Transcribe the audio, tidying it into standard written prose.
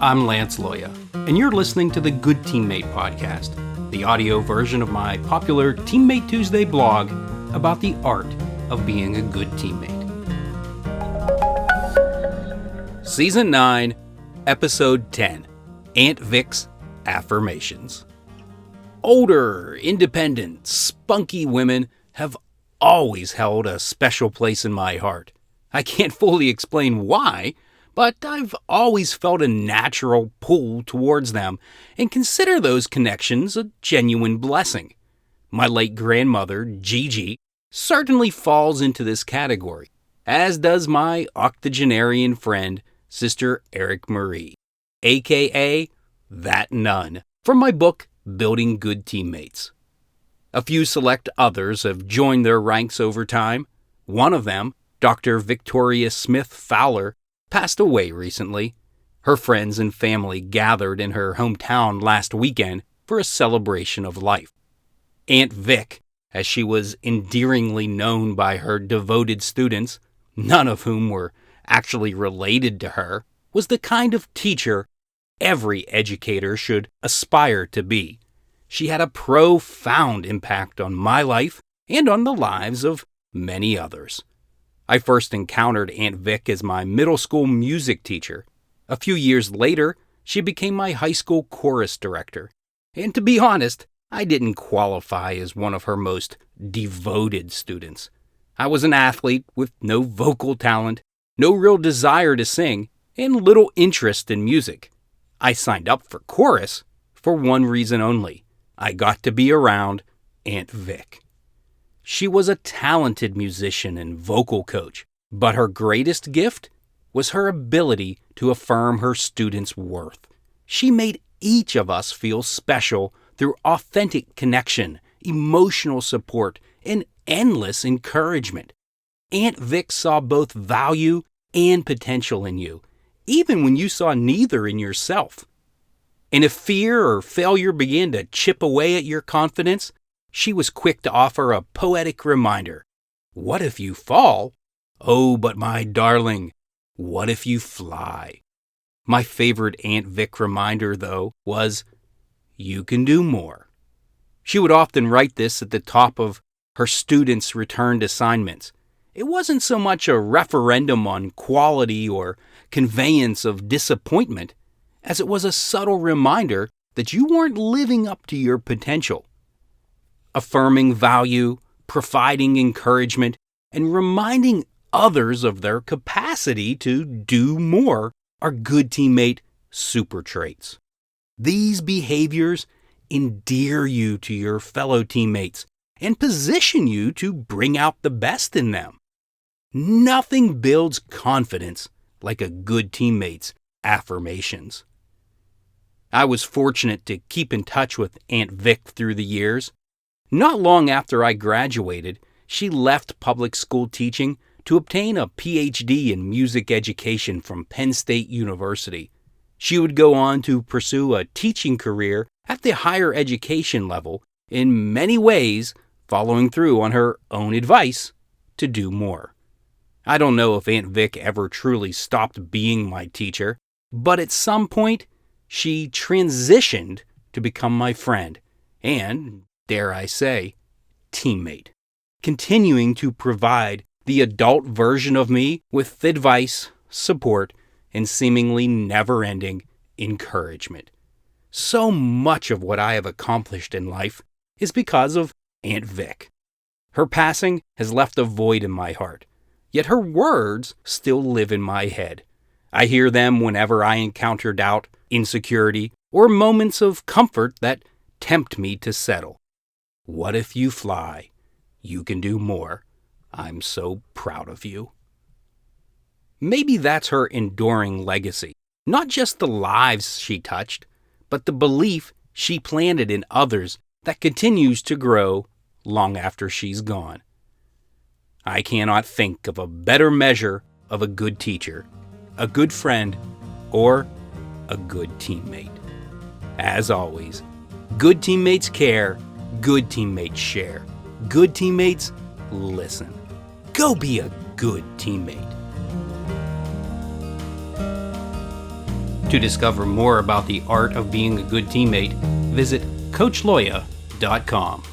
I'm Lance Loya, and you're listening to the Good Teammate podcast, the audio version of my popular Teammate Tuesday blog about the art of being a good teammate. Season 9, Episode 10, Aunt Vic's Affirmations. Older, independent, spunky women have always held a special place in my heart. I can't fully explain why, but I've always felt a natural pull towards them and consider those connections a genuine blessing. My late grandmother, Gigi, certainly falls into this category, as does my octogenarian friend, Sister Eric Marie, aka That Nun, from my book, Building Good Teammates. A few select others have joined their ranks over time. One of them, Dr. Victoria Smith Fowler, passed away recently. Her friends and family gathered in her hometown last weekend for a celebration of life. Aunt Vic, as she was endearingly known by her devoted students, none of whom were actually related to her, was the kind of teacher every educator should aspire to be. She had a profound impact on my life and on the lives of many others. I first encountered Aunt Vic as my middle school music teacher. A few years later, she became my high school chorus director. And to be honest, I didn't qualify as one of her most devoted students. I was an athlete with no vocal talent, no real desire to sing, and little interest in music. I signed up for chorus for one reason only. I got to be around Aunt Vic. She was a talented musician and vocal coach, but her greatest gift was her ability to affirm her students' worth. She made each of us feel special through authentic connection, emotional support, and endless encouragement. Aunt Vic saw both value and potential in you, even when you saw neither in yourself. And if fear or failure began to chip away at your confidence, she was quick to offer a poetic reminder. What if you fall? Oh, but my darling, what if you fly? My favorite Aunt Vic reminder, though, was, you can do more. She would often write this at the top of her students' returned assignments. It wasn't so much a referendum on quality or conveyance of disappointment, as it was a subtle reminder that you weren't living up to your potential. Affirming value, providing encouragement, and reminding others of their capacity to do more are good teammate super traits. These behaviors endear you to your fellow teammates and position you to bring out the best in them. Nothing builds confidence like a good teammate's affirmations. I was fortunate to keep in touch with Aunt Vic through the years. Not long after I graduated, she left public school teaching to obtain a PhD in music education from Penn State University. She would go on to pursue a teaching career at the higher education level, in many ways following through on her own advice to do more. I don't know if Aunt Vic ever truly stopped being my teacher, but at some point, she transitioned to become my friend and, dare I say, teammate, continuing to provide the adult version of me with advice, support, and seemingly never-ending encouragement. So much of what I have accomplished in life is because of Aunt Vic. Her passing has left a void in my heart, yet her words still live in my head. I hear them whenever I encounter doubt, insecurity, or moments of comfort that tempt me to settle. What if you fly? You can do more. I'm so proud of you. Maybe that's her enduring legacy. Not just the lives she touched, but the belief she planted in others that continues to grow long after she's gone. I cannot think of a better measure of a good teacher, a good friend, or a good teammate. As always, good teammates care, good teammates share, good teammates listen. Go be a good teammate. To discover more about the art of being a good teammate, visit CoachLoya.com.